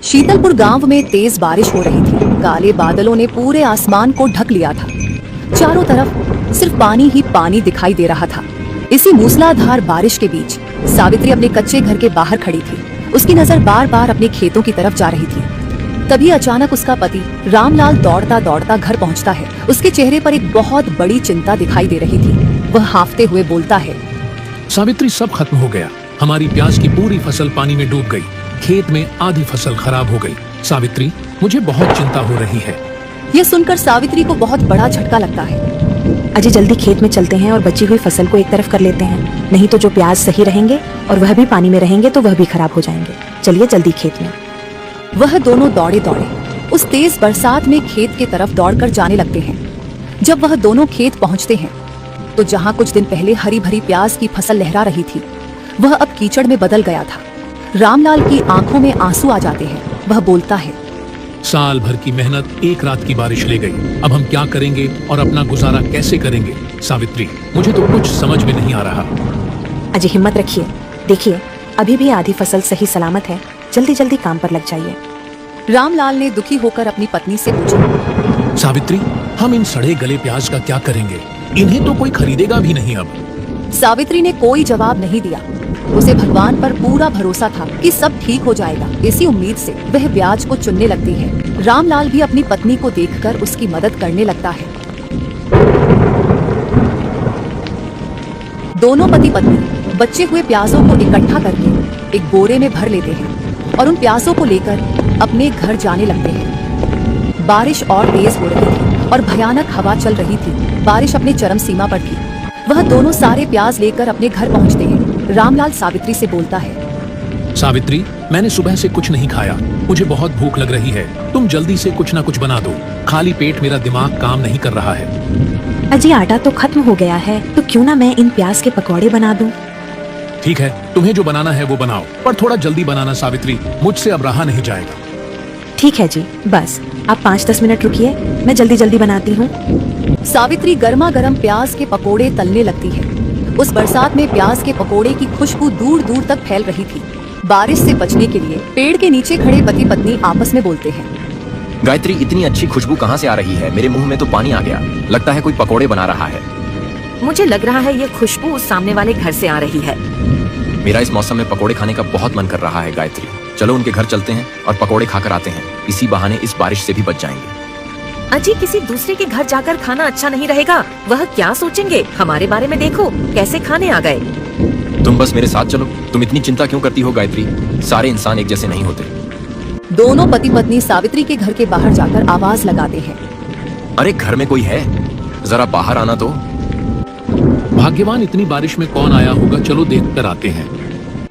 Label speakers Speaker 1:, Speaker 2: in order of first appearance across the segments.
Speaker 1: शीतलपुर गांव में तेज बारिश हो रही थी। काले बादलों ने पूरे आसमान को ढक लिया था। चारों तरफ सिर्फ पानी ही पानी दिखाई दे रहा था। इसी मूसलाधार बारिश के बीच सावित्री अपने कच्चे घर के बाहर खड़ी थी। उसकी नजर बार बार अपने खेतों की तरफ जा रही थी। तभी अचानक उसका पति रामलाल दौड़ता दौड़ता घर पहुंचता है। उसके चेहरे पर एक बहुत बड़ी चिंता दिखाई दे रही थी। वह हांफते हुए बोलता है,
Speaker 2: सावित्री, सब खत्म हो गया। हमारी प्याज की पूरी फसल पानी में डूब गई। खेत में आधी फसल खराब हो गई। सावित्री, मुझे बहुत चिंता हो रही है।
Speaker 1: यह सुनकर सावित्री को बहुत बड़ा झटका लगता है।
Speaker 3: अजय, जल्दी खेत में चलते हैं और बची हुई फसल को एक तरफ कर लेते हैं। नहीं तो जो प्याज सही रहेंगे और वह भी पानी में रहेंगे तो वह भी खराब हो जाएंगे। चलिए जल्दी खेत में।
Speaker 1: वह दोनों दौड़े दौड़े उस तेज बरसात में खेत के तरफ दौड़कर जाने लगते हैं। जब वह दोनों खेत पहुंचते हैं तो जहां कुछ दिन पहले हरी भरी प्याज की फसल लहरा रही थी, वह अब कीचड़ में बदल गया था। रामलाल की आंखों में आंसू आ जाते हैं। वह बोलता है,
Speaker 2: साल भर की मेहनत एक रात की बारिश ले गई। अब हम क्या करेंगे और अपना गुजारा कैसे करेंगे? सावित्री, मुझे तो कुछ समझ में नहीं आ रहा।
Speaker 3: अजय, हिम्मत रखिए। देखिए, अभी भी आधी फसल सही सलामत है। जल्दी जल्दी काम पर लग जाइए।
Speaker 1: रामलाल ने दुखी होकर अपनी पत्नी से पूछा,
Speaker 2: सावित्री, हम इन सड़े गले प्याज का क्या करेंगे? इन्हें तो कोई खरीदेगा भी नहीं अब।
Speaker 1: सावित्री ने कोई जवाब नहीं दिया। उसे भगवान पर पूरा भरोसा था कि सब ठीक हो जाएगा। इसी उम्मीद से वह प्याज को चुनने लगती है। रामलाल भी अपनी पत्नी को देखकर उसकी मदद करने लगता है। दोनों पति पत्नी बचे हुए प्याजों को इकट्ठा करके एक बोरे में भर लेते हैं और उन प्याजों को लेकर अपने घर जाने लगते हैं। बारिश और तेज हो रही थी और भयानक हवा चल रही थी। बारिश अपने चरम सीमा पर थी। वह दोनों सारे प्याज लेकर अपने घर पहुंचते हैं। रामलाल सावित्री से बोलता है,
Speaker 2: सावित्री, मैंने सुबह से कुछ नहीं खाया। मुझे बहुत भूख लग रही है। तुम जल्दी से कुछ न कुछ बना दो। खाली पेट मेरा दिमाग काम नहीं कर रहा है।
Speaker 3: अजय, आटा तो खत्म हो गया है, तो क्यों ना मैं इन प्याज के पकौड़े बना दूं?
Speaker 2: ठीक है, तुम्हें जो बनाना है वो बनाओ, पर थोड़ा जल्दी बनाना सावित्री। मुझसे अब रहा नहीं जाएगा।
Speaker 3: ठीक है जी, बस आप 5-10 मिनट रुकिए, मैं जल्दी जल्दी बनाती हूँ।
Speaker 1: सावित्री गर्मा गर्म प्याज के पकोड़े तलने लगती है। उस बरसात में प्याज के पकोड़े की खुशबू दूर दूर तक फैल रही थी। बारिश से बचने के लिए पेड़ के नीचे खड़े पति पत्नी आपस में बोलते हैं,
Speaker 4: गायत्री, इतनी अच्छी खुशबू कहाँ से आ रही है? मेरे मुंह में तो पानी आ गया। लगता है कोई पकोड़े बना रहा है।
Speaker 5: मुझे लग रहा है ये खुशबू उस सामने वाले घर से आ रही है।
Speaker 4: मेरा इस मौसम में पकोड़े खाने का बहुत मन कर रहा है। गायत्री, चलो उनके घर चलते हैं और पकोड़े खाकर आते हैं। इसी बहाने इस बारिश से भी बच जाएंगे।
Speaker 5: अजी, किसी दूसरे के घर जाकर खाना अच्छा नहीं रहेगा। वह क्या सोचेंगे? हमारे बारे में देखो, कैसे खाने आ गए।
Speaker 4: तुम बस मेरे साथ चलो। तुम इतनी चिंता क्यों करती हो गायत्री? सारे इंसान एक जैसे नहीं होते।
Speaker 1: दोनों पति पत्नी सावित्री के घर के बाहर जाकर आवाज लगाते हैं,
Speaker 4: अरे, घर में कोई है? जरा बाहर आना तो।
Speaker 2: भाग्यवान, इतनी बारिश में कौन आया होगा? चलो देख कर आते हैं।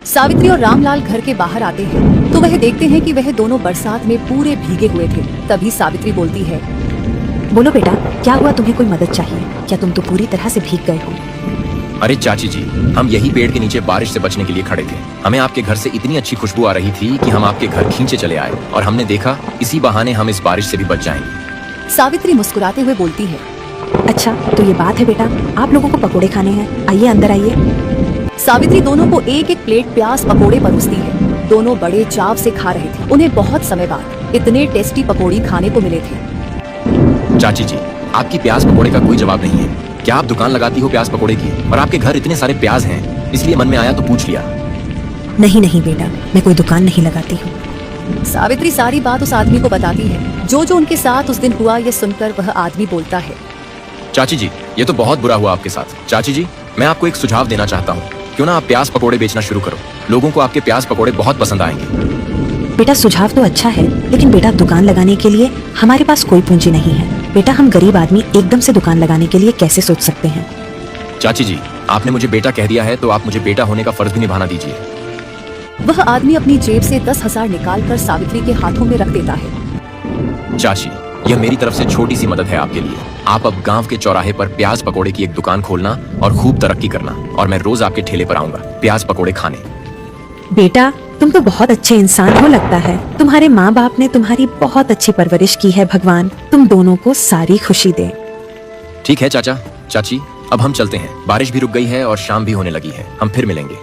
Speaker 1: सावित्री और रामलाल घर के बाहर आते हैं तो वह देखते हैं कि वह दोनों बरसात में पूरे भीगे हुए थे। तभी सावित्री बोलती है,
Speaker 3: बोलो बेटा, क्या हुआ? तुम्हें कोई मदद चाहिए क्या? तुम तो पूरी तरह से भीग गए हो।
Speaker 4: अरे चाची जी, हम यही पेड़ के नीचे बारिश से बचने के लिए खड़े थे। हमें आपके घर से इतनी अच्छी खुशबू आ रही थी कि हम आपके घर खींचे चले आए और हमने देखा इसी बहाने हम इस बारिश से भी बच जाएंगे।
Speaker 1: सावित्री मुस्कुराते हुए बोलती है,
Speaker 3: अच्छा, तो ये बात है बेटा, आप लोगों को पकोड़े खाने हैं। आइए अंदर आइए।
Speaker 1: सावित्री दोनों को एक एक प्लेट प्याज पकोड़े परोसती है। दोनों बड़े चाव से खा रहे थे। उन्हें बहुत समय बाद इतने टेस्टी पकोड़ी खाने को मिले थे।
Speaker 4: चाची जी, आपकी प्याज पकोड़े का कोई जवाब नहीं है। क्या आप दुकान लगाती हो प्याज पकोड़े की? और आपके घर इतने सारे प्याज हैं, इसलिए मन में आया तो पूछ लिया।
Speaker 3: नहीं नहीं बेटा, मैं कोई दुकान नहीं लगाती हूँ।
Speaker 1: सावित्री सारी बात उस आदमी को बताती है। जो उनके साथ उस दिन हुआ, ये सुनकर वह आदमी बोलता है,
Speaker 4: चाची जी, ये तो बहुत बुरा हुआ आपके साथ। चाची जी, मैं आपको एक सुझाव देना चाहता हूँ। क्यों ना आप प्याज पकोड़े बेचना शुरू करो। लोगों को आपके प्याज पकोड़े बहुत पसंद आएंगे।
Speaker 3: बेटा, सुझाव तो अच्छा है, लेकिन बेटा दुकान लगाने के लिए हमारे पास कोई पूंजी नहीं है। बेटा, हम गरीब आदमी एकदम से दुकान लगाने के लिए कैसे सोच सकते हैं?
Speaker 4: चाची जी, आपने मुझे बेटा कह दिया है तो आप मुझे बेटा होने का फर्ज भी निभाना दीजिए।
Speaker 1: वह आदमी अपनी जेब से 10,000 निकालकर सावित्री के हाथों में रख देता है।
Speaker 4: चाची, यह मेरी तरफ से छोटी सी मदद है आपके लिए। आप अब गांव के चौराहे पर प्याज पकोड़े की एक दुकान खोलना और खूब तरक्की करना, और मैं रोज आपके ठेले पर आऊंगा प्याज पकोड़े खाने।
Speaker 3: बेटा, तुम तो बहुत अच्छे इंसान हो लगता है। तुम्हारे माँ बाप ने तुम्हारी बहुत अच्छी परवरिश की है। भगवान तुम दोनों को सारी खुशी दे।
Speaker 4: ठीक है चाचा, चाची, अब हम चलते हैं। बारिश भी रुक गई है और शाम भी होने लगी है। हम फिर मिलेंगे।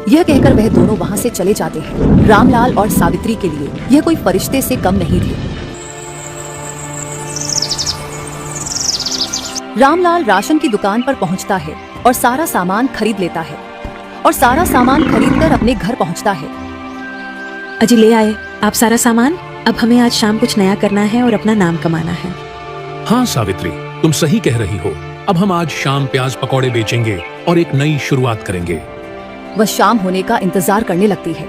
Speaker 1: यह कहकर वह दोनों वहां से चले जाते हैं। रामलाल और सावित्री के लिए यह कोई फरिश्ते से कम नहीं थे। रामलाल राशन की दुकान पर पहुंचता है और सारा सामान खरीद लेता है और सारा सामान खरीदकर अपने घर पहुंचता है।
Speaker 3: अजी ले आए आप सारा सामान। अब हमें आज शाम कुछ नया करना है और अपना नाम कमाना है।
Speaker 2: हाँ सावित्री, तुम सही कह रही हो। अब हम आज शाम प्याज पकौड़े बेचेंगे और एक नई शुरुआत करेंगे।
Speaker 1: वह शाम होने का इंतजार करने लगती है।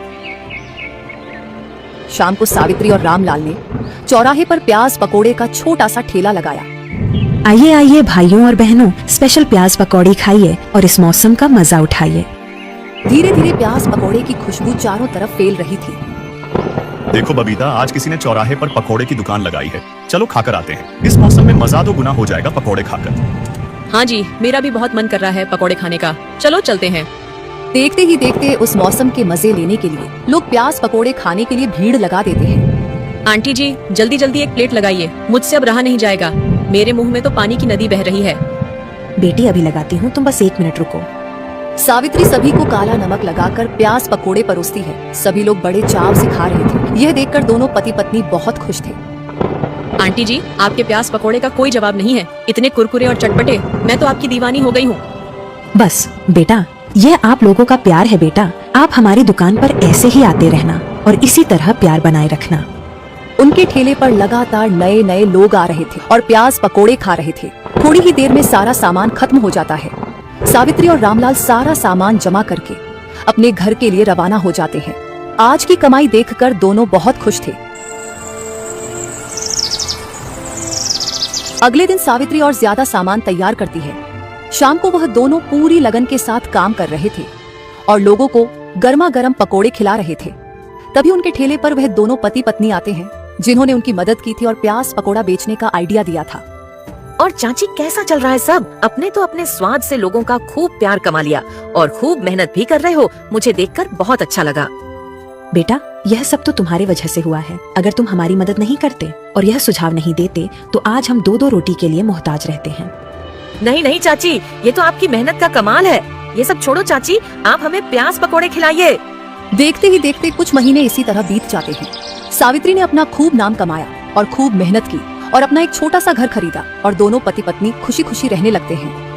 Speaker 1: शाम को सावित्री और रामलाल ने चौराहे पर प्याज पकोड़े का छोटा सा ठेला लगाया।
Speaker 3: आइए आइए भाइयों और बहनों, स्पेशल प्याज पकौड़ी खाइए और इस मौसम का मजा उठाइए।
Speaker 1: धीरे धीरे प्याज पकोड़े की खुशबू चारों तरफ फैल रही थी।
Speaker 6: देखो बबीता, आज किसी ने चौराहे पर पकोड़े की दुकान लगाई है। चलो खाकर आते हैं। इस मौसम में मजा तो गुना हो जाएगा पकोड़े खाकर।
Speaker 7: हाँ जी, मेरा भी बहुत मन कर रहा है पकोड़े खाने का। चलो चलते हैं।
Speaker 1: देखते ही देखते उस मौसम के मजे लेने के लिए लोग प्याज पकोड़े खाने के लिए भीड़ लगा देते हैं।
Speaker 7: आंटी जी, जल्दी जल्दी एक प्लेट लगाइए, मुझसे अब रहा नहीं जाएगा। मेरे मुंह में तो पानी की नदी बह रही है।
Speaker 3: बेटी अभी लगाती हूँ, तुम बस 1 मिनट रुको।
Speaker 1: सावित्री सभी को काला नमक लगाकर प्याज पकोड़े परोसती है। सभी लोग बड़े चाव से खा रहे थे। यह देखकर दोनों पति पत्नी बहुत खुश थे।
Speaker 7: आंटी जी, आपके प्याज पकोड़े का कोई जवाब नहीं है। इतने कुरकुरे और चटपटे, मैं तो आपकी दीवानी हो गई हूँ।
Speaker 3: बस बेटा, यह आप लोगों का प्यार है बेटा। आप हमारी दुकान पर ऐसे ही आते रहना और इसी तरह प्यार बनाए रखना।
Speaker 1: उनके ठेले पर लगातार नए नए लोग आ रहे थे और प्याज पकोड़े खा रहे थे। थोड़ी ही देर में सारा सामान खत्म हो जाता है। सावित्री और रामलाल सारा सामान जमा करके अपने घर के लिए रवाना हो जाते हैं। आज की कमाई देखकर दोनों बहुत खुश थे। अगले दिन सावित्री और ज्यादा सामान तैयार करती है। शाम को वह दोनों पूरी लगन के साथ काम कर रहे थे और लोगों को गर्मा गर्म पकोड़े खिला रहे थे। तभी उनके ठेले पर वह दोनों पति पत्नी आते हैं जिन्होंने उनकी मदद की थी और प्याज पकोड़ा बेचने का आइडिया दिया था।
Speaker 5: और चाची, कैसा चल रहा है सब? अपने तो अपने स्वाद से लोगों का खूब प्यार कमा लिया और खूब मेहनत भी कर रहे हो। मुझे देखकर बहुत अच्छा लगा।
Speaker 3: बेटा, यह सब तो तुम्हारे वजह से हुआ है। अगर तुम हमारी मदद नहीं करते और यह सुझाव नहीं देते तो आज हम 2-2 रोटी के लिए मोहताज रहते हैं।
Speaker 5: नहीं नहीं चाची, ये तो आपकी मेहनत का कमाल है। ये सब छोड़ो चाची, आप हमें प्याज पकोड़े खिलाइए।
Speaker 1: देखते ही देखते कुछ महीने इसी तरह बीत जाते हैं। सावित्री ने अपना खूब नाम कमाया और खूब मेहनत की और अपना एक छोटा सा घर खरीदा और दोनों पति पत्नी खुशी खुशी रहने लगते हैं।